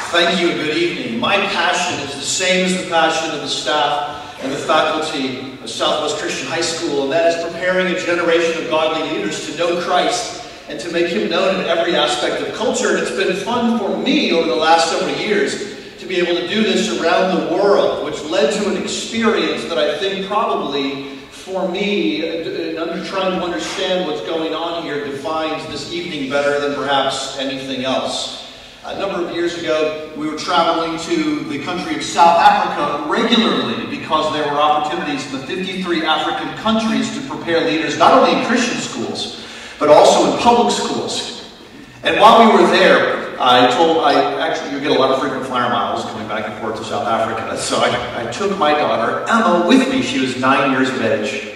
Thank you and good evening. My passion is the same as the passion of the staff and the faculty of Southwest Christian High School, and that is preparing a generation of godly leaders to know Christ and to make Him known in every aspect of culture. And it's been fun for me over the last several years to be able to do this around the world, which led to an experience that I think probably for me, trying to understand what's going on here, defines this evening better than perhaps anything else. A number of years ago, we were traveling to the country of South Africa regularly because there were opportunities in the 53 African countries to prepare leaders, not only in Christian schools, but also in public schools. And while we were there, actually, you get a lot of frequent flyer miles coming back and forth to South Africa. So I took my daughter, Emma, with me. She was 9 years of age.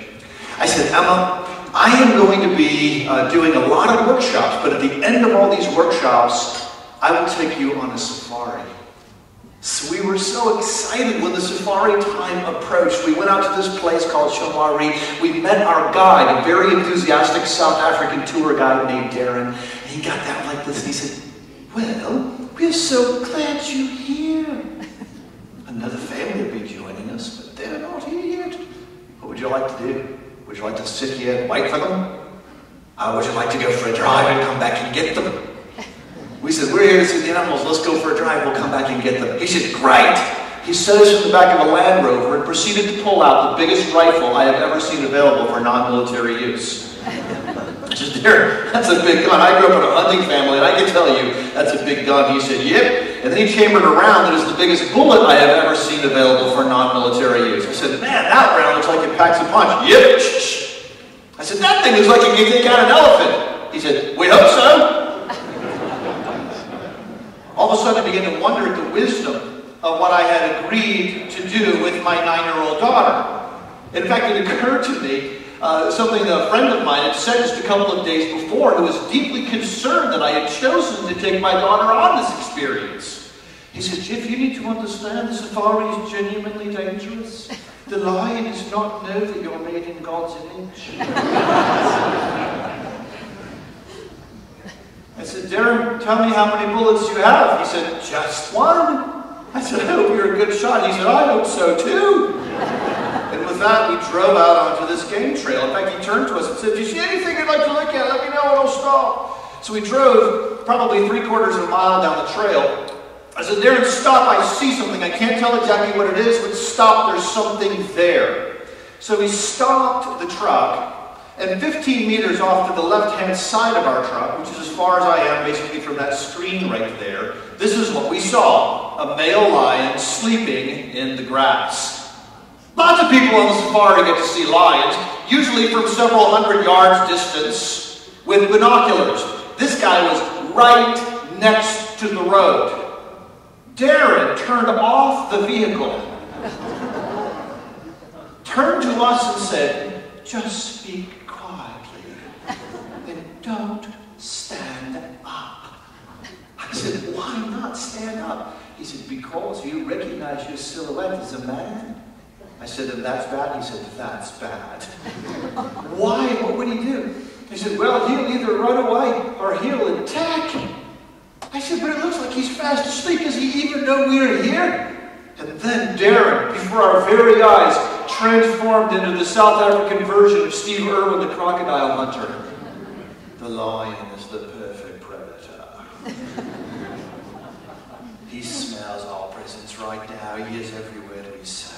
I said, Emma, I am going to be doing a lot of workshops, but at the end of all these workshops, I will take you on a safari. So we were so excited when the safari time approached. We went out to this place called Shamari. We met our guide, a very enthusiastic South African tour guide named Darren. And he got down like this and he said, well, we're so glad you're here. Another family will be joining us, but they're not here yet. What would you like to do? Would you like to sit here and wait for them? Or would you like to go for a drive and come back and get them? We said, we're here to see the animals. Let's go for a drive. We'll come back and get them. He said, great. He set us in the back of a Land Rover and proceeded to pull out the biggest rifle I have ever seen available for non-military use. I said, there, that's a big gun. I grew up in a hunting family, and I can tell you that's a big gun. He said, yep. And then he chambered a round that is the biggest bullet I have ever seen available for non-military use. I said, man, that round looks like it packs a punch. Yep. I said, that thing looks like it can take out an elephant. He said, we hope so. All of a sudden I began to wonder at the wisdom of what I had agreed to do with my 9-year-old daughter. In fact, it occurred to me something that a friend of mine had said just a couple of days before, who was deeply concerned that I had chosen to take my daughter on this experience. He said, Jeff, you need to understand the safari is genuinely dangerous. The lion does not know that you're made in God's image. I said, Darren, tell me how many bullets you have. He said, just one. I said, I hope you're a good shot. He said, I hope so too. And with that, we drove out onto this game trail. In fact, he turned to us and said, do you see anything you'd like to look at? Let me know and I'll stop. So we drove probably 3/4 of a mile down the trail. I said, Darren, stop. I see something. I can't tell exactly what it is, but stop. There's something there. So we stopped the truck. And 15 meters off to the left-hand side of our truck, which is as far as I am basically from that screen right there, this is what we saw. A male lion sleeping in the grass. Lots of people on the safari get to see lions, usually from several hundred yards distance with binoculars. This guy was right next to the road. Darren turned off the vehicle, turned to us and said, just speak quietly and don't stand up. I said, why not stand up? He said, because you recognize your silhouette as a man. I said, and that's bad? He said, that's bad. Why? What would he do? He said, well, he'll either run away or he'll attack. I said, but it looks like he's fast asleep. Does he even know we're here? And then Darren, before our very eyes, transformed into the South African version of Steve Irwin, the crocodile hunter. The lion is the perfect predator. He smells our presence right now. He hears every word we say.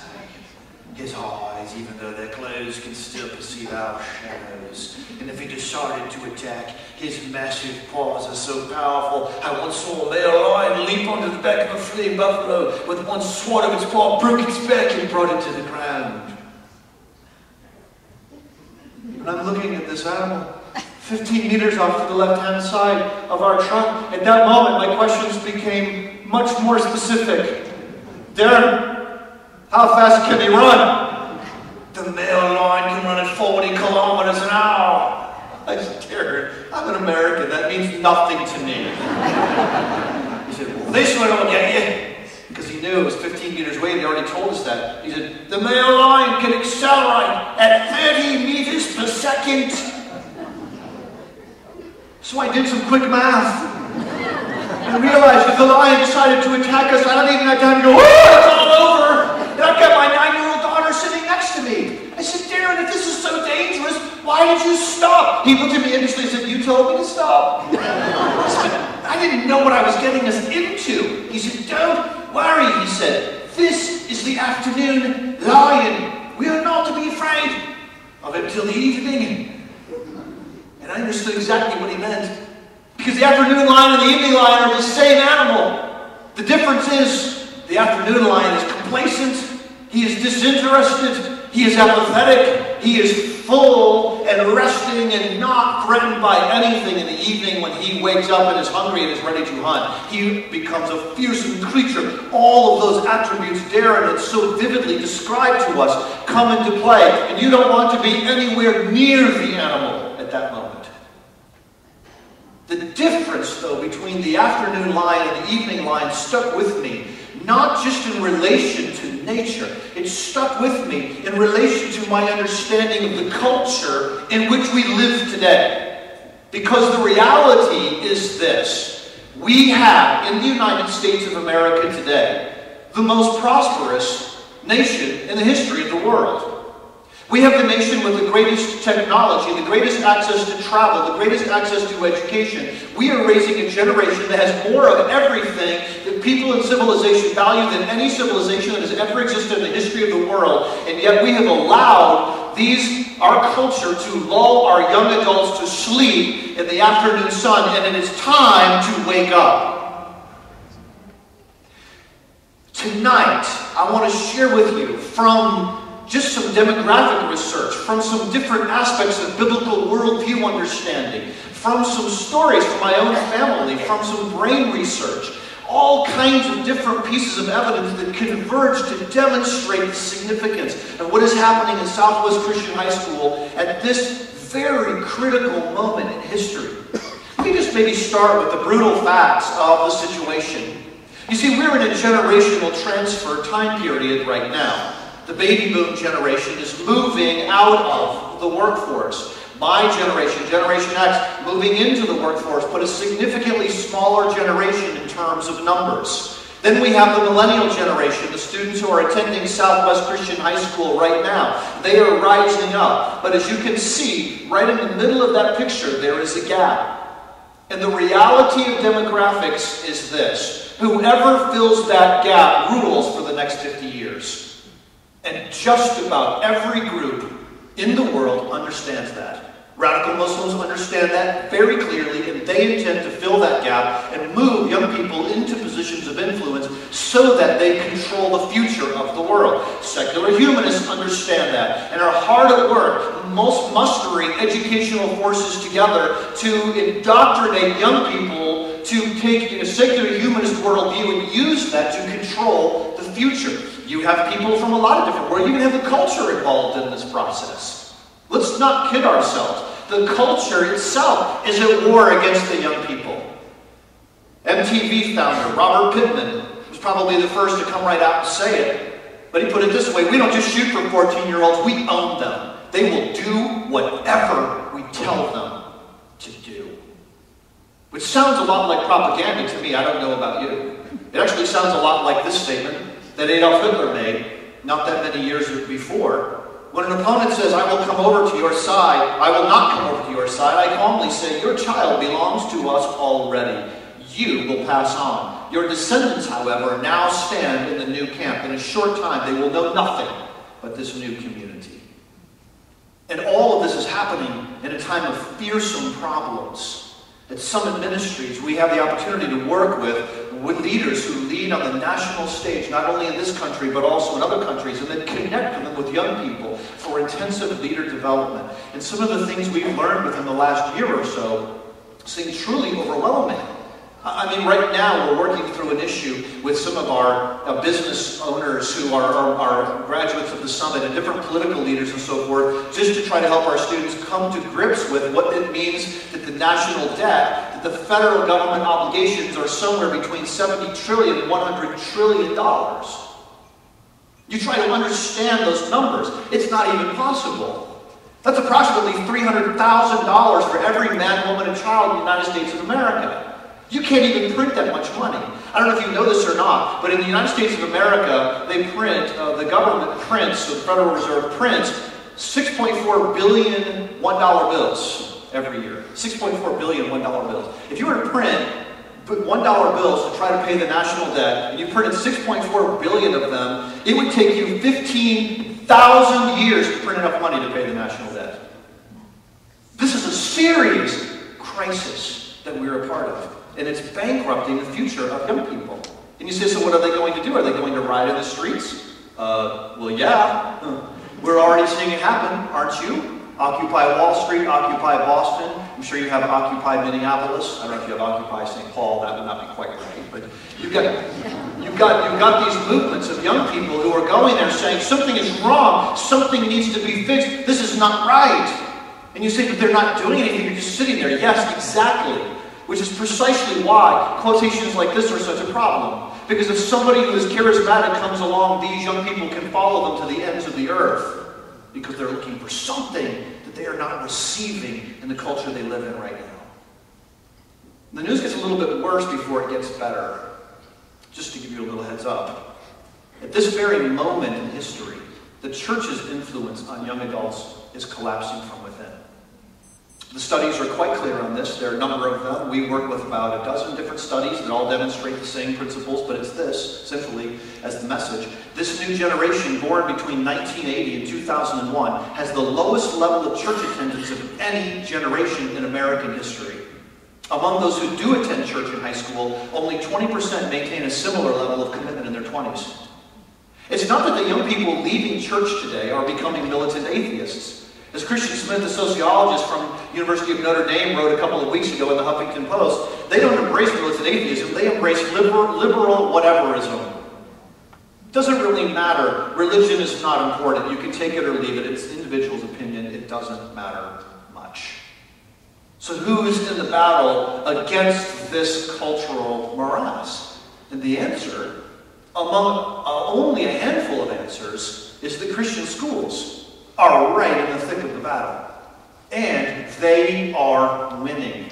His eyes, even though they're closed, can still perceive our shadows. And if he decided to attack, his massive paws are so powerful. I once saw a male lion leap onto the back of a fleeing buffalo with one swat of its paw, broke its back and brought it to the ground. And I'm looking at this animal 15 meters off to the left-hand side of our truck. At that moment, my questions became much more specific. Darren, how fast can he run? The male lion can run at 40 kilometers an hour. I said, Darren, I'm an American. That means nothing to me. He said, well, this one will get you. Because he knew it was 15 meters away. They already told us that. He said, the male lion can accelerate at 30 meters per second. So I did some quick math. And I realized if the lion decided to attack us, I don't even have time to go, oh, it's all over. And I've got my 9-year-old daughter sitting next to me. I said, Darren, if this is so dangerous, why did you stop? He looked at me innocently and said, you told me to stop. I said, I didn't know what I was getting us into. He said, don't worry, he said. This is the afternoon lion. We are not to be afraid of it till the evening. And I understood exactly what he meant. Because the afternoon lion and the evening lion are the same animal. The difference is the afternoon lion is complacent, he is disinterested, he is apathetic, he is full and resting and not threatened by anything. In the evening when he wakes up and is hungry and is ready to hunt, he becomes a fearsome creature. All of those attributes Darren had so vividly described to us come into play, and you don't want to be anywhere near the animal at that moment. The difference, though, between the afternoon lion and the evening lion stuck with me, not just in relation to nature. It stuck with me in relation to my understanding of the culture in which we live today. Because the reality is this. We have, in the United States of America today, the most prosperous nation in the history of the world. We have the nation with the greatest technology, the greatest access to travel, the greatest access to education. We are raising a generation that has more of everything that people in civilization value than any civilization that has ever existed in the history of the world. And yet we have allowed our culture to lull our young adults to sleep in the afternoon sun, and it is time to wake up. Tonight, I want to share with you from just some demographic research, from some different aspects of biblical worldview understanding, from some stories from my own family, from some brain research, all kinds of different pieces of evidence that converge to demonstrate the significance of what is happening in Southwest Christian High School at this very critical moment in history. Let me just maybe start with the brutal facts of the situation. You see, we're in a generational transfer time period right now. The baby boom generation is moving out of the workforce. My generation, Generation X, moving into the workforce, but a significantly smaller generation in terms of numbers. Then we have the millennial generation, the students who are attending Southwest Christian High School right now. They are rising up. But as you can see, right in the middle of that picture, there is a gap. And the reality of demographics is this. Whoever fills that gap rules for the next 50 years. And just about every group in the world understands that. Radical Muslims understand that very clearly, and they intend to fill that gap and move young people into positions of influence so that they control the future of the world. Secular humanists understand that and are hard at work mustering educational forces together to indoctrinate young people to take a secular humanist worldview and use that to control the future. You have people from a lot of different worlds. You even have the culture involved in this process. Let's not kid ourselves. The culture itself is at war against the young people. MTV founder Robert Pittman was probably the first to come right out and say it. But he put it this way: we don't just shoot for 14-year-olds, we own them. They will do whatever we tell them to do. Which sounds a lot like propaganda to me. I don't know about you. It actually sounds a lot like this statement that Adolf Hitler made not that many years before. When an opponent says, I will come over to your side, I will not come over to your side, I calmly say, your child belongs to us already. You will pass on. Your descendants, however, now stand in the new camp. In a short time, they will know nothing but this new community. And all of this is happening in a time of fearsome problems. At Summit Ministries, we have the opportunity to work with leaders who lead on the national stage, not only in this country, but also in other countries, and then connect them with young people for intensive leader development. And some of the things we've learned within the last year or so seem truly overwhelming. I mean, right now we're working through an issue with some of our business owners who are graduates of the Summit and different political leaders and so forth, just to try to help our students come to grips with what it means that the national debt, that the federal government obligations are somewhere between $70 trillion and $100 trillion. You try to understand those numbers, it's not even possible. That's approximately $300,000 for every man, woman, and child in the United States of America. You can't even print that much money. I don't know if you know this or not, but in the United States of America, they print, the government prints, the Federal Reserve prints 6.4 billion $1 bills every year. 6.4 billion $1 bills. If you were to print $1 bills to try to pay the national debt, and you printed 6.4 billion of them, it would take you 15,000 years to print enough money to pay the national debt. This is a serious crisis that we're a part of, and it's bankrupting the future of young people. And you say, so what are they going to do? Are they going to riot in the streets? Well, yeah. We're already seeing it happen, aren't you? Occupy Wall Street, Occupy Boston. I'm sure you have Occupy Minneapolis. I don't know if you have Occupy St. Paul. That would not be quite right. But you've got these movements of young people who are going there saying something is wrong. Something needs to be fixed. This is not right. And you say, but they're not doing anything. You're just sitting there. Yes, exactly. Which is precisely why quotations like this are such a problem. Because if somebody who is charismatic comes along, these young people can follow them to the ends of the earth. Because they're looking for something that they are not receiving in the culture they live in right now. The news gets a little bit worse before it gets better. Just to give you a little heads up. At this very moment in history, the church's influence on young adults is collapsing from within. The studies are quite clear on this. There are a number of them. We work with about a dozen different studies that all demonstrate the same principles, but it's this, essentially, as the message. This new generation, born between 1980 and 2001, has the lowest level of church attendance of any generation in American history. Among those who do attend church in high school, only 20% maintain a similar level of commitment in their 20s. It's not that the young people leaving church today are becoming militant atheists. As Christian Smith, a sociologist from University of Notre Dame, wrote a couple of weeks ago in the Huffington Post, they don't embrace militant atheism, they embrace liberal whateverism. It doesn't really matter. Religion is not important. You can take it or leave it. It's the individual's opinion. It doesn't matter much. So who's in the battle against this cultural morass? And the answer, among only a handful of answers, is the Christian schools are right in the thick of the battle. And they are winning.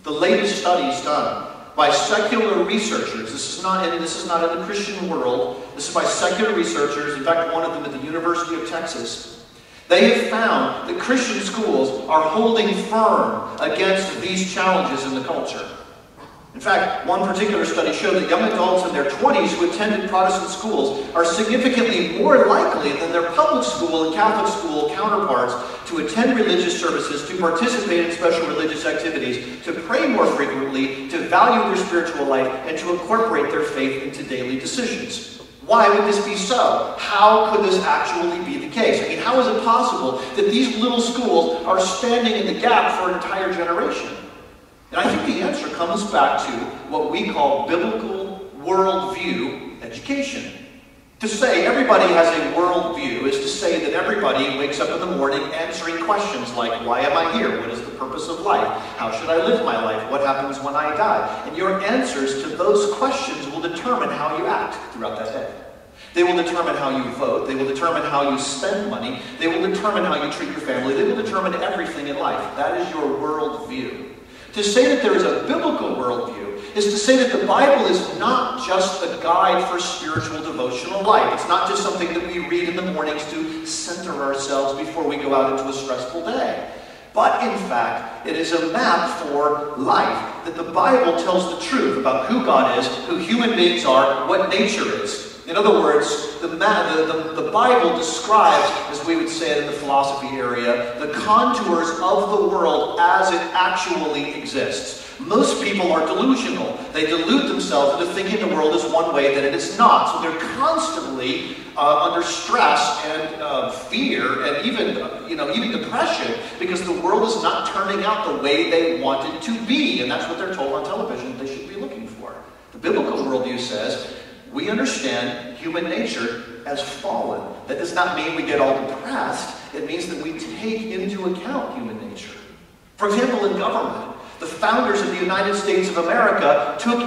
The latest studies done by secular researchers, this is not in the Christian world, this is by secular researchers, in fact one of them at the University of Texas, they have found that Christian schools are holding firm against these challenges in the culture. In fact, one particular study showed that young adults in their 20s who attended Protestant schools are significantly more likely than their public school and Catholic school counterparts to attend religious services, to participate in special religious activities, to pray more frequently, to value their spiritual life, and to incorporate their faith into daily decisions. Why would this be so? How could this actually be the case? I mean, how is it possible that these little schools are standing in the gap for an entire generation? And I think the answer comes back to what we call biblical worldview education. To say everybody has a worldview is to say that everybody wakes up in the morning answering questions like, why am I here? What is the purpose of life? How should I live my life? What happens when I die? And your answers to those questions will determine how you act throughout that day. They will determine how you vote. They will determine how you spend money. They will determine how you treat your family. They will determine everything in life. That is your worldview. To say that there is a biblical worldview is to say that the Bible is not just a guide for spiritual devotional life. It's not just something that we read in the mornings to center ourselves before we go out into a stressful day. But in fact, it is a map for life. That the Bible tells the truth about who God is, who human beings are, what nature is. In other words, the Bible describes, as we would say it in the philosophy area, the contours of the world as it actually exists. Most people are delusional. They delude themselves into thinking the world is one way that it is not. So they're constantly under stress and fear and even depression because the world is not turning out the way they want it to be. And that's what they're told on television they should be looking for. The biblical worldview says, we understand human nature as fallen. That does not mean we get all depressed. It means that we take into account human nature. For example, in government, the founders of the United States of America took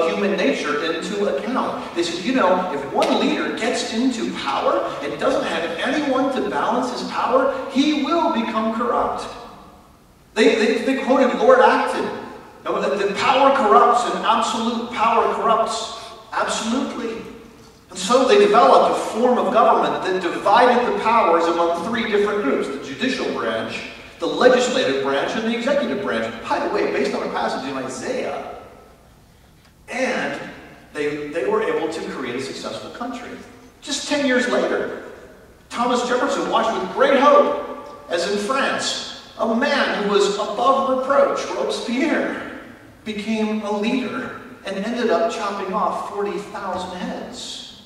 human nature into account. They said, you know, if one leader gets into power and doesn't have anyone to balance his power, he will become corrupt. They quoted Lord Acton, That power corrupts, and absolute power corrupts absolutely. And so they developed a form of government that divided the powers among three different groups: the judicial branch, the legislative branch, and the executive branch. By the way, based on a passage in Isaiah. And they were able to create a successful country. Just 10 years later, Thomas Jefferson watched with great hope, as in France, a man who was above reproach, Robespierre, became a leader and ended up chopping off 40,000 heads.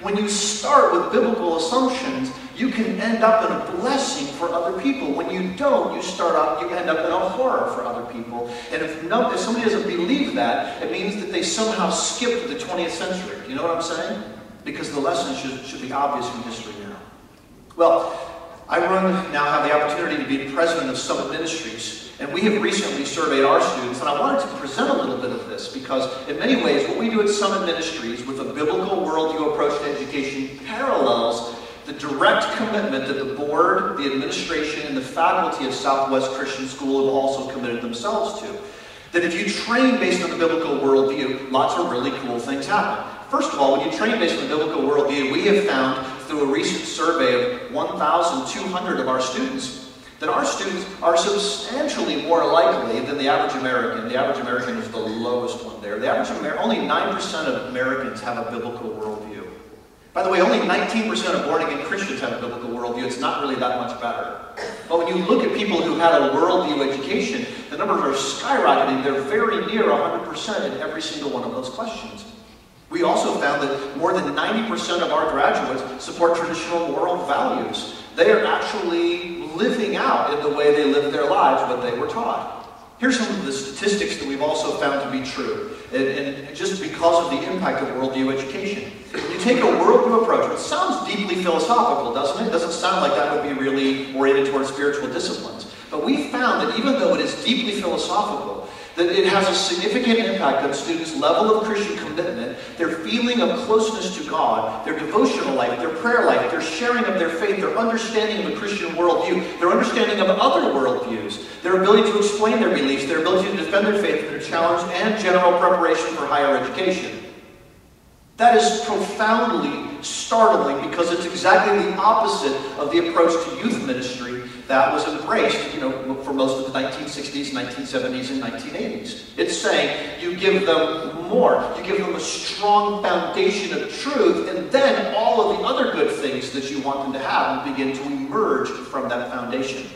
When you start with biblical assumptions, you can end up in a blessing for other people. When you don't, you end up in a horror for other people. And if somebody doesn't believe that, it means that they somehow skipped the 20th century. You know what I'm saying? Because the lesson should be obvious from history now. Well, I now have the opportunity to be president of Summit Ministries. And we have recently surveyed our students, and I wanted to present a little bit of this because in many ways what we do at Summit Ministries with a biblical worldview approach to education parallels the direct commitment that the board, the administration, and the faculty of Southwest Christian School have also committed themselves to. That if you train based on the biblical worldview, lots of really cool things happen. First of all, when you train based on the biblical worldview, we have found through a recent survey of 1,200 of our students that our students are substantially more likely than the average American. The average American is the lowest one there. The average only 9% of Americans have a biblical worldview. By the way, only 19% of born-again Christians have a biblical worldview. It's not really that much better. But when you look at people who had a worldview education, the numbers are skyrocketing. They're very near 100% in every single one of those questions. We also found that more than 90% of our graduates support traditional moral values. They are actually living out in the way they live their lives what they were taught. Here's some of the statistics that we've also found to be true, and just because of the impact of worldview education. When you take a worldview approach, it sounds deeply philosophical, doesn't it? It doesn't sound like that would be really oriented towards spiritual disciplines. But we found that even though it is deeply philosophical, that it has a significant impact on students' level of Christian commitment, their feeling of closeness to God, their devotional life, their prayer life, their sharing of their faith, their understanding of the Christian worldview, their understanding of other worldviews, their ability to explain their beliefs, their ability to defend their faith, their challenge, and general preparation for higher education. That is profoundly startling because it's exactly the opposite of the approach to youth ministry that was embraced, for most of the 1960s, 1970s, and 1980s. It's saying you give them more. You give them a strong foundation of truth, and then all of the other good things that you want them to have will begin to emerge from that foundation.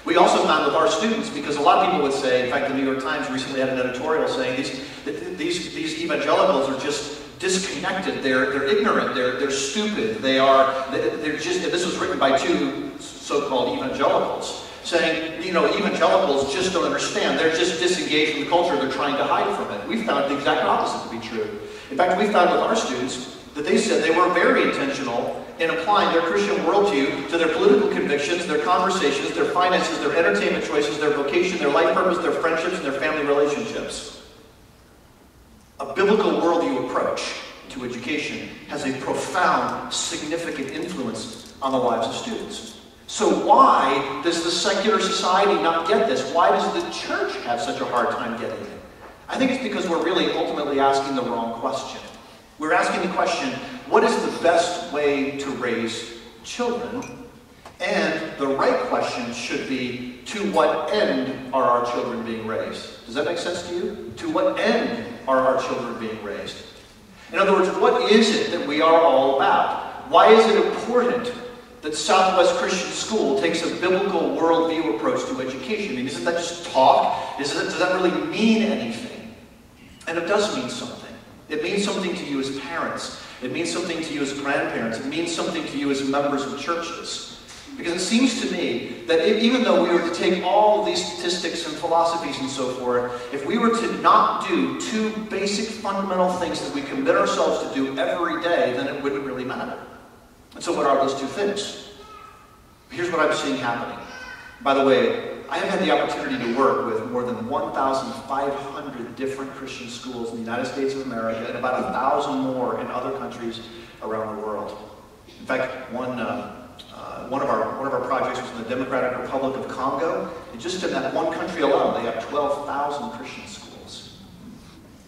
We also found with our students, because a lot of people would say, in fact, the New York Times recently had an editorial saying these evangelicals are just disconnected, they're ignorant, they're stupid, they're just, and this was written by two so-called evangelicals, saying, evangelicals just don't understand, they're just disengaged from the culture, they're trying to hide from it. We found the exact opposite to be true. In fact, we found with our students that they said they were very intentional in applying their Christian worldview to their political convictions, their conversations, their finances, their entertainment choices, their vocation, their life purpose, their friendships, and their family relationships. A biblical worldview approach to education has a profound, significant influence on the lives of students. So why does the secular society not get this? Why does the church have such a hard time getting it? I think it's because we're really ultimately asking the wrong question. We're asking the question, what is the best way to raise children? And the right question should be, to what end are our children being raised? Does that make sense to you? To what end are our children being raised? In other words, what is it that we are all about? Why is it important that Southwest Christian School takes a biblical worldview approach to education? I mean, isn't that just talk? Does that really mean anything? And it does mean something. It means something to you as parents. It means something to you as grandparents. It means something to you as members of churches. Because it seems to me that even though we were to take all of these statistics and philosophies and so forth, if we were to not do two basic fundamental things that we commit ourselves to do every day, then it wouldn't really matter. And so what are those two things? Here's what I'm seeing happening. By the way, I have had the opportunity to work with more than 1,500 different Christian schools in the United States of America and about 1,000 more in other countries around the world. In fact, one one of our projects was in the Democratic Republic of Congo. And just in that one country alone, they have 12,000 Christian schools.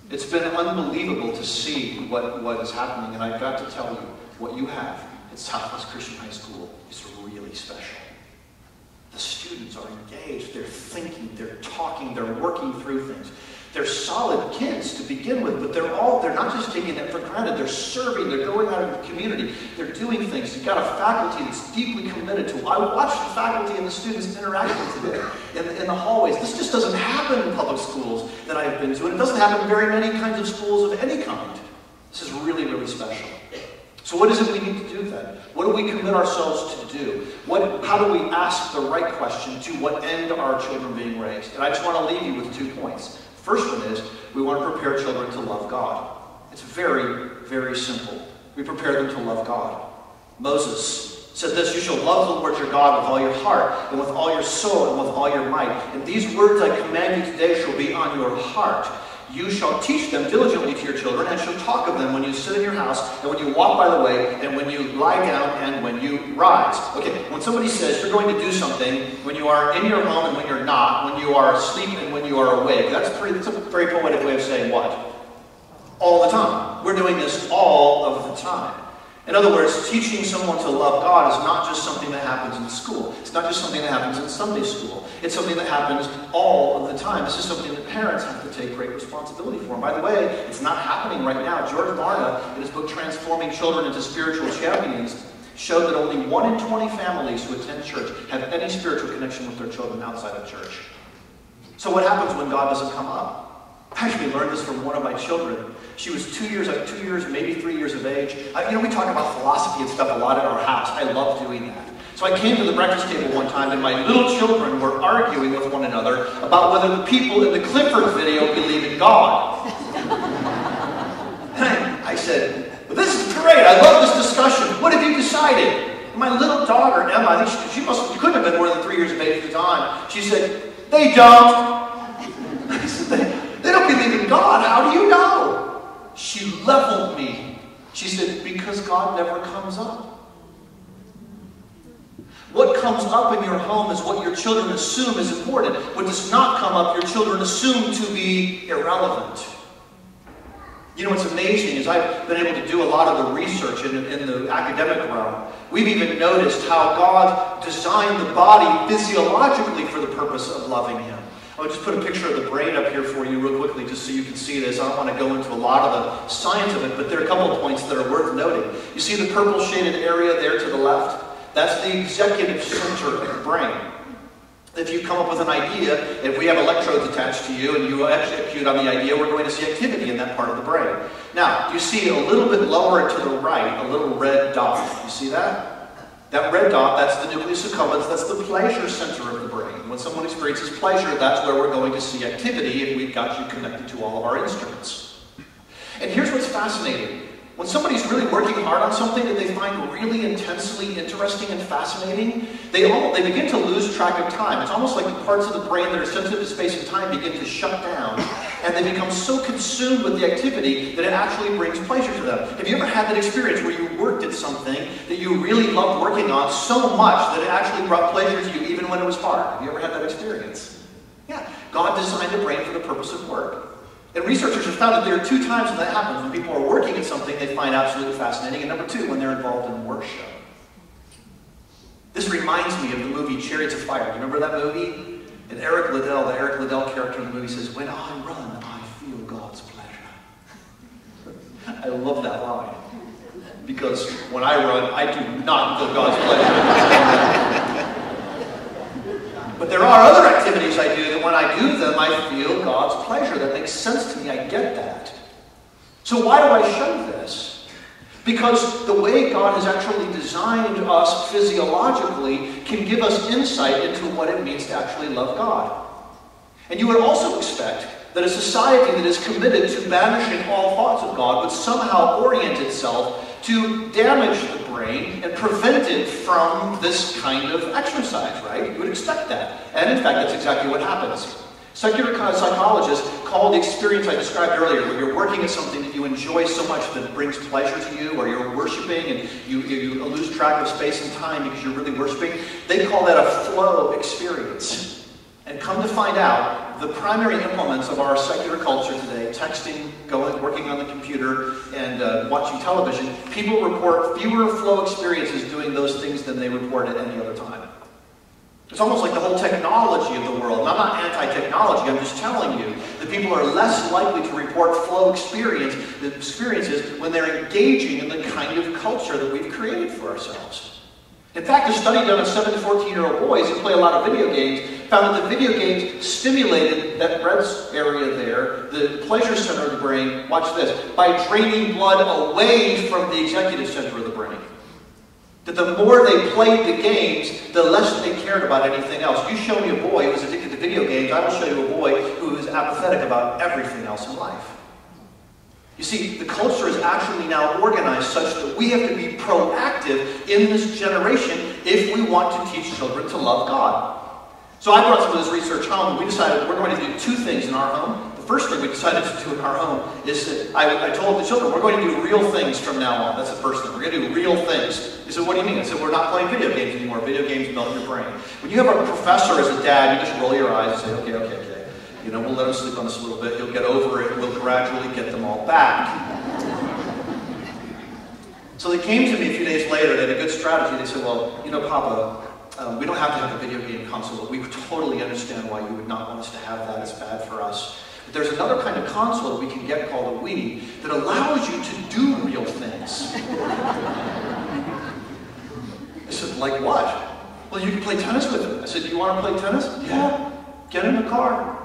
It's been unbelievable to see what is happening, and I've got to tell you, what you have at Southwest Christian High School is really special. The students are engaged, they're thinking, they're talking, they're working through things. They're solid kids to begin with, but they're not just taking it for granted. They're serving, they're going out into the community, they're doing things. You've got a faculty that's deeply committed to it. I watched the faculty and the students interacting today in the hallways. This just doesn't happen in public schools that I've been to, and it doesn't happen in very many kinds of schools of any kind. This is really, really special. So what is it we need to do then? What do we commit ourselves to do? How do we ask the right question to what end are our children being raised? And I just want to leave you with 2 points. First one is, we want to prepare children to love God. It's very, very simple. We prepare them to love God. Moses said this, "You shall love the Lord your God with all your heart, and with all your soul, and with all your might. And these words I command you today shall be on your heart. You shall teach them diligently to your children, and shall talk of them when you sit in your house, and when you walk by the way, and when you lie down, and when you rise." Okay, when somebody says you're going to do something, when you are in your home and when you're not, when you are asleep and when you are awake, that's a very poetic way of saying what? All the time. We're doing this all of the time. In other words, teaching someone to love God is not just something that happens in school. It's not just something that happens in Sunday school. It's something that happens all of the time. This is something that parents have to take great responsibility for. And by the way, it's not happening right now. George Barna, in his book Transforming Children into Spiritual Champions, showed that only 1 in 20 families who attend church have any spiritual connection with their children outside of church. So what happens when God doesn't come up? I actually learned this from one of my children. She was 2 years, maybe 3 years of age. We talk about philosophy and stuff a lot at our house. I love doing that. So I came to the breakfast table one time, and my little children were arguing with one another about whether the people in the Clifford video believe in God. And I said, "Well, this is great. I love this discussion. What have you decided?" And my little daughter, Emma, I think she couldn't have been more than 3 years of age at the time. She said, "They don't." I said, They don't believe in God. How do you know? She leveled me. She said, "Because God never comes up." What comes up in your home is what your children assume is important. What does not come up, your children assume to be irrelevant. You know what's amazing is I've been able to do a lot of the research in the academic realm. We've even noticed how God designed the body physiologically for the purpose of loving Him. I'll just put a picture of the brain up here for you real quickly just so you can see this. I don't want to go into a lot of the science of it, but there are a couple of points that are worth noting. You see the purple shaded area there to the left? That's the executive center of the brain. If you come up with an idea, if we have electrodes attached to you and you execute on the idea, we're going to see activity in that part of the brain. Now, you see a little bit lower to the right, a little red dot. You see that? That red dot, that's the nucleus accumbens, that's the pleasure center of the brain. When someone experiences pleasure, that's where we're going to see activity, and we've got you connected to all of our instruments. And here's what's fascinating. When somebody's really working hard on something that they find really intensely interesting and fascinating, they begin to lose track of time. It's almost like the parts of the brain that are sensitive to space and time begin to shut down, and they become so consumed with the activity that it actually brings pleasure to them. Have you ever had that experience where you worked at something that you really loved working on so much that it actually brought pleasure to you even when it was hard? Have you ever had that experience? Yeah. God designed the brain for the purpose of work. And researchers have found that there are 2 times when that happens. When people are working at something they find absolutely fascinating, and number 2, when they're involved in worship. This reminds me of the movie Chariots of Fire. Do you remember that movie? And the Eric Liddell character in the movie says, "When I run, I feel God's pleasure." I love that line. Because when I run, I do not feel God's pleasure. But there are other activities I do that when I do them, I feel God's pleasure. That makes sense to me. I get that. So why do I show this? Because the way God has actually designed us physiologically can give us insight into what it means to actually love God. And you would also expect that a society that is committed to banishing all thoughts of God would somehow orient itself to damage the brain and prevent it from this kind of exercise, right? You would expect that. And in fact, that's exactly what happens. Secular psychologists call the experience I described earlier, where you're working at something that you enjoy so much that it brings pleasure to you, or you're worshiping and you lose track of space and time because you're really worshiping, they call that a flow experience. And come to find out, the primary implements of our secular culture today, texting, working on the computer, and watching television, people report fewer flow experiences doing those things than they report at any other time. It's almost like the whole technology of the world. And I'm not anti-technology, I'm just telling you that people are less likely to report flow experiences when they're engaging in the kind of culture that we've created for ourselves. In fact, a study done on 7 to 14-year-old boys who play a lot of video games found that the video games stimulated that red area there, the pleasure center of the brain, watch this, by draining blood away from the executive center of the brain. That the more they played the games, the less they cared about anything else. You show me a boy who is addicted to video games, I will show you a boy who is apathetic about everything else in life. You see, the culture is actually now organized such that we have to be proactive in this generation if we want to teach children to love God. So I brought some of this research home, and we decided we're going to do two things in our home. The first thing we decided to do in our home is that I told the children, we're going to do real things from now on. That's the first thing. We're going to do real things. They said, what do you mean? I said, we're not playing video games anymore. Video games melt your brain. When you have a professor as a dad, you just roll your eyes and say, okay. You know, we'll let them sleep on this a little bit. You'll get over it. We'll gradually get them all back. So they came to me a few days later. They had a good strategy. They said, well, you know, Papa, we don't have to have a video game console, but we totally understand why you would not want us to have that. It's bad for us. But there's another kind of console that we can get called a Wii that allows you to do real things. I said, like what? Well, you can play tennis with it. I said, do you want to play tennis? Yeah. Get in the car.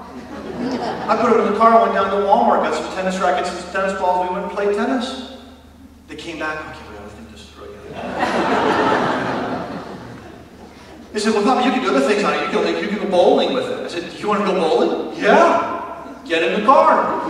I put them in the car, went down to Walmart, got some tennis rackets and some tennis balls, we went and played tennis. They came back, okay, we gotta think this through again. They said, well, Papa, you can do other things on it. You can go bowling with it. I said, do you want to go bowling? Yeah. Get in the car.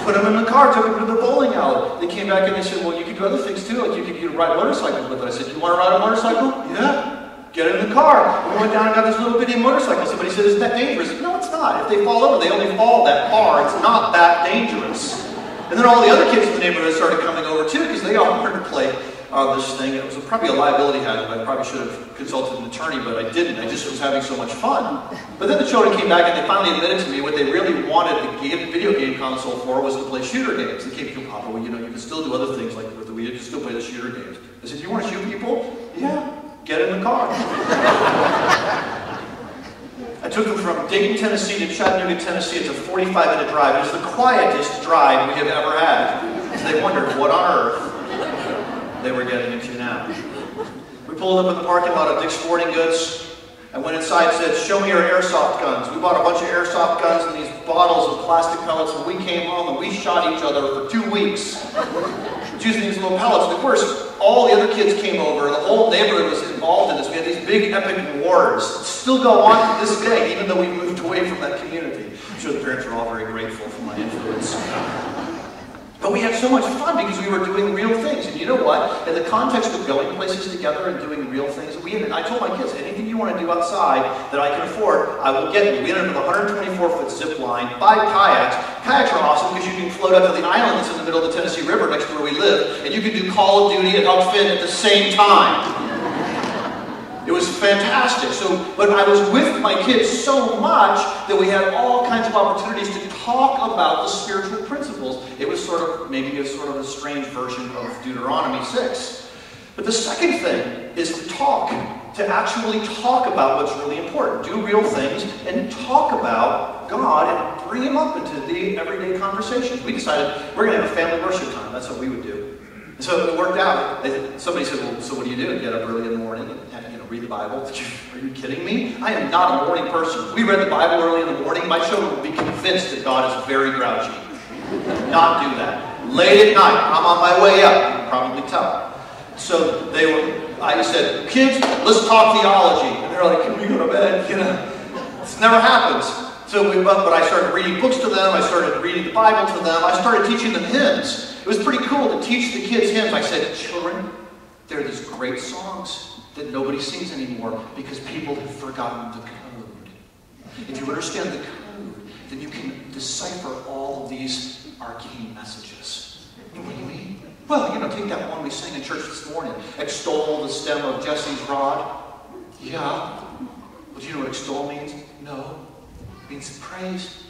Put them in the car, took them to the bowling alley. They came back and they said, well, you can do other things too, like you can ride motorcycles with it. I said, you want to ride a motorcycle? Yeah. Get in the car. We went down and got this little bitty motorcycle. Somebody said, isn't that dangerous? No, it's not. If they fall over, they only fall that far. It's not that dangerous. And then all the other kids in the neighborhood started coming over too, because they all wanted to play on this thing. It was probably a liability hazard. I probably should have consulted an attorney, but I didn't. I just was having so much fun. But then the children came back and they finally admitted to me what they really wanted the video game console for was to play shooter games. They came to me, Papa, well, you know, you can still do other things like with the Wii. You can still play the shooter games. I said, do you want to shoot people? Yeah. Get in the car. I took them from Dayton, Tennessee to Chattanooga, Tennessee. It's a 45-minute drive. It was the quietest drive we have ever had. So they wondered what on earth they were getting into now. We pulled up in the parking lot of Dick's Sporting Goods. I went inside and said, show me your airsoft guns. We bought a bunch of airsoft guns and these bottles of plastic pellets, and we came home and we shot each other for 2 weeks. Using these little pellets. And of course, all the other kids came over, and the whole neighborhood was involved in this. We had these big epic wars that still go on to this day, even though we moved away from that community. I'm sure the parents were all very grateful for my influence. But we had so much fun because we were doing real things. And you know what? In the context of going places together and doing real things, I told my kids, anything you want to do outside that I can afford, I will get you. We ended up with a 124-foot zip line, 5 kayaks. Kayaks are awesome because you can float up to the island that's in the middle of the Tennessee River next to where we live, and you can do Call of Duty and Huck Finn at the same time. It was fantastic. But I was with my kids so much that we had all kinds of opportunities to talk about the spiritual principles. It was maybe a strange version of Deuteronomy 6. But the second thing is to talk, to actually talk about what's really important. Do real things and talk about God and bring Him up into the everyday conversations. We decided we're going to have a family worship time. That's what we would do. And so it worked out. Somebody said, well, so what do you do? Get up early in the morning and read the Bible? Are you kidding me? I am not a morning person. If we read the Bible early in the morning, my children would be convinced that God is very grouchy. Not do that. Late at night, I'm on my way up. You can probably tell. So I said, kids, let's talk theology. And they're like, can we go to bed? You know, this never happens. But I started reading books to them. I started reading the Bible to them. I started teaching them hymns. It was pretty cool to teach the kids hymns. I said, children, there are these great songs that nobody sings anymore because people have forgotten the code. If you understand the code, then you can decipher all of these arcane messages. What do you mean? Well, take that one we sang in church this morning. Extol the stem of Jesse's rod. Yeah. But do you know what extol means? No. It means praise.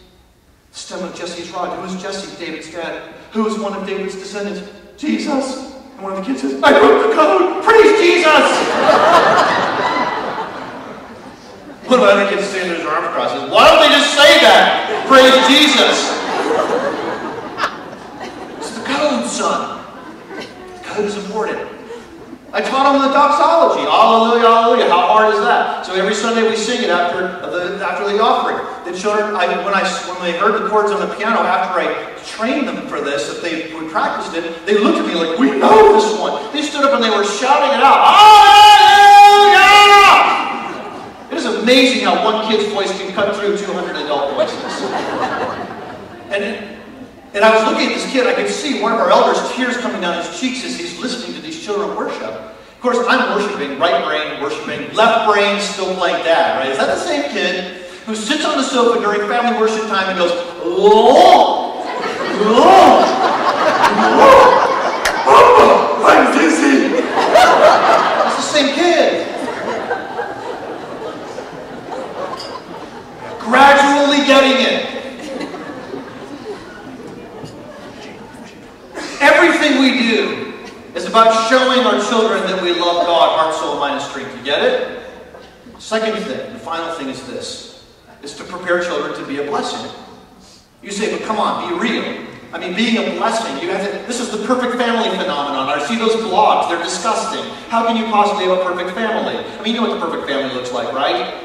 The stem of Jesse's rod. Who is Jesse? David's dad. Who is one of David's descendants? Jesus. And one of the kids says, I broke the code. Praise Jesus. One of the other kids standing with his arms crossed says, why don't they just say that? Praise Jesus. It's the code, son. Code is important. I taught them the doxology. Hallelujah, hallelujah. How hard is that? So every Sunday we sing it after the offering. The children, when they heard the chords on the piano, after I trained them for this, if we practiced it, they looked at me like, we know this one. They stood up and they were shouting it out. Hallelujah! It is amazing how one kid's voice can cut through 200 adult voices. And I was looking at this kid, I could see one of our elders, tears coming down his cheeks as he's listening to these children worship. Of course, I'm worshiping, right brain worshiping, left brain still playing dad, right? Is that the same kid who sits on the sofa during family worship time and goes, Lord, Lord, Lord, Papa, I'm dizzy. It's the same kid. Gradually getting it. Everything we do is about showing our children that we love God, heart, soul, mind, and strength. You get it? Second thing, the final thing is this, is to prepare children to be a blessing. You say, but come on, be real. I mean, being a blessing, this is the perfect family phenomenon. I see those blogs, they're disgusting. How can you possibly have a perfect family? I mean, you know what the perfect family looks like, right?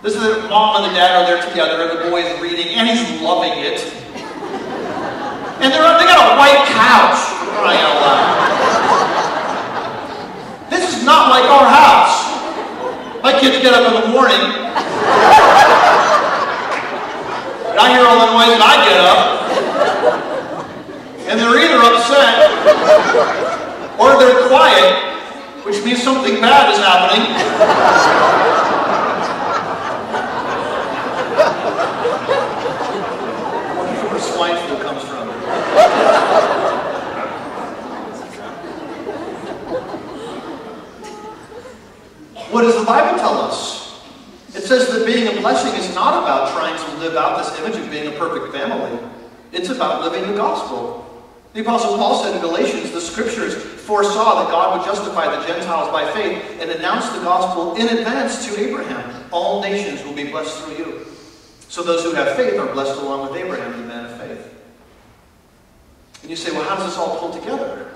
This is the mom and the dad are there together, and the boy is reading, and he's loving it. And they got a white couch, for crying out loud. This is not like our house. My kids get up in the morning, and I hear all the noise, and I get up, and they're either upset, or they're quiet, which means something bad is happening. Swine flu comes from. What does the Bible tell us? It says that being a blessing is not about trying to live out this image of being a perfect family. It's about living the gospel. The Apostle Paul said in Galatians, the Scriptures foresaw that God would justify the Gentiles by faith and announce the gospel in advance to Abraham. All nations will be blessed through you. So those who have faith are blessed along with Abraham, the man of faith. And you say, well, how does this all pull together?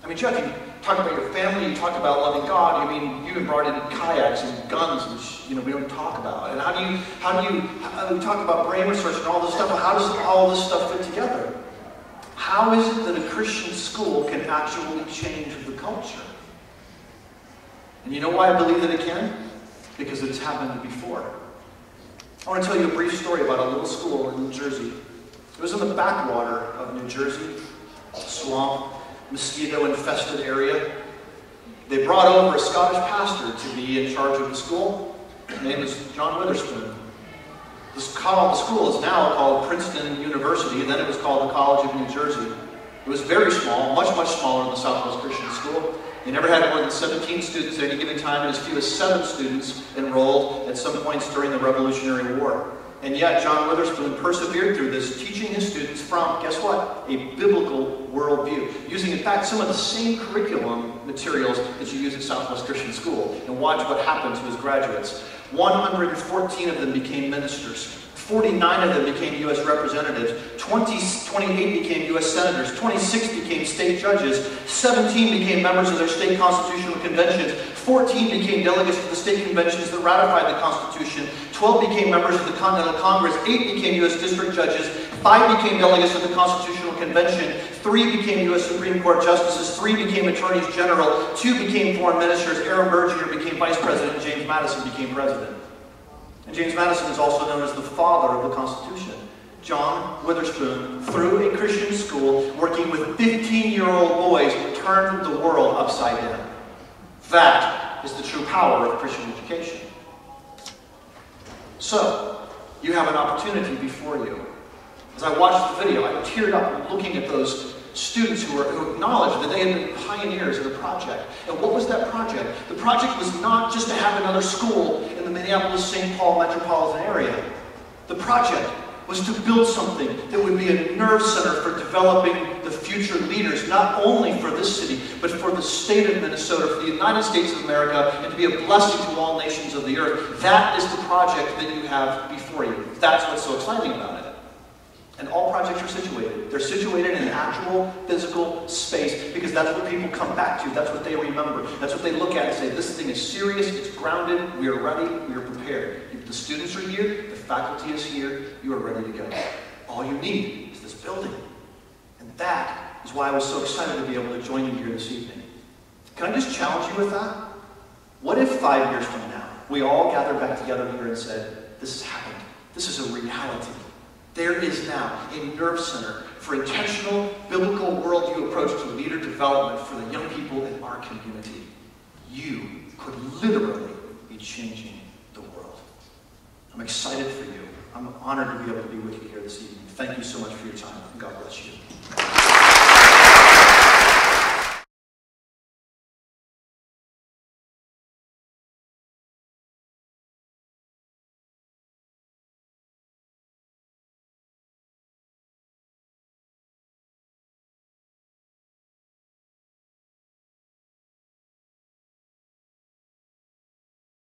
I mean, Jeff, you talked about your family, you talked about loving God. I mean, you even brought in kayaks and guns, which we don't talk about. And how do you talk about brain research and all this stuff? Well, how does all this stuff fit together? How is it that a Christian school can actually change the culture? And you know why I believe that it can? Because it's happened before. I want to tell you a brief story about a little school in New Jersey. It was in the backwater of New Jersey, a swamp, mosquito-infested area. They brought over a Scottish pastor to be in charge of the school. His name is John Witherspoon. The school is now called Princeton University, and then it was called the College of New Jersey. It was very small, much, much smaller than the Southwest Christian School. They never had more than 17 students at any given time, and as few as 7 students enrolled at some points during the Revolutionary War. And yet, John Witherspoon persevered through this, teaching his students from, guess what? A biblical worldview. Using, in fact, some of the same curriculum materials that you use at Southwest Christian School. And watch what happened to his graduates. 114 of them became ministers. 49 of them became U.S. representatives, 28 became U.S. senators, 26 became state judges, 17 became members of their state constitutional conventions, 14 became delegates to the state conventions that ratified the Constitution, 12 became members of the Continental Congress, 8 became U.S. district judges, 5 became delegates of the Constitutional Convention, 3 became U.S. Supreme Court justices, 3 became attorneys general, 2 became foreign ministers, Aaron Burr Jr. became vice president, and James Madison became president. And James Madison is also known as the father of the Constitution. John Witherspoon, through a Christian school, working with 15-year-old boys, turned the world upside down. That is the true power of Christian education. So, You have an opportunity before you. As I watched the video, I teared up looking at those students who acknowledged that they had been pioneers in a project. And what was that project? The project was not just to have another school in the Minneapolis-St. Paul metropolitan area. The project was to build something that would be a nerve center for developing the future leaders, not only for this city, but for the state of Minnesota, for the United States of America, and to be a blessing to all nations of the earth. That is the project that you have before you. That's what's so exciting about it. And all projects are situated. They're situated in an actual physical space because that's what people come back to. That's what they remember. That's what they look at and say, this thing is serious, it's grounded, we are ready, we are prepared. If the students are here, the faculty is here, you are ready to go. All you need is this building. And that is why I was so excited to be able to join you here this evening. Can I just challenge you with that? What if 5 years from now, we all gathered back together here and said, this has happened. This is a reality. There is now a nerve center for intentional, biblical worldview approach to leader development for the young people in our community. You could literally be changing the world. I'm excited for you. I'm honored to be able to be with you here this evening. Thank you so much for your time, and God bless you.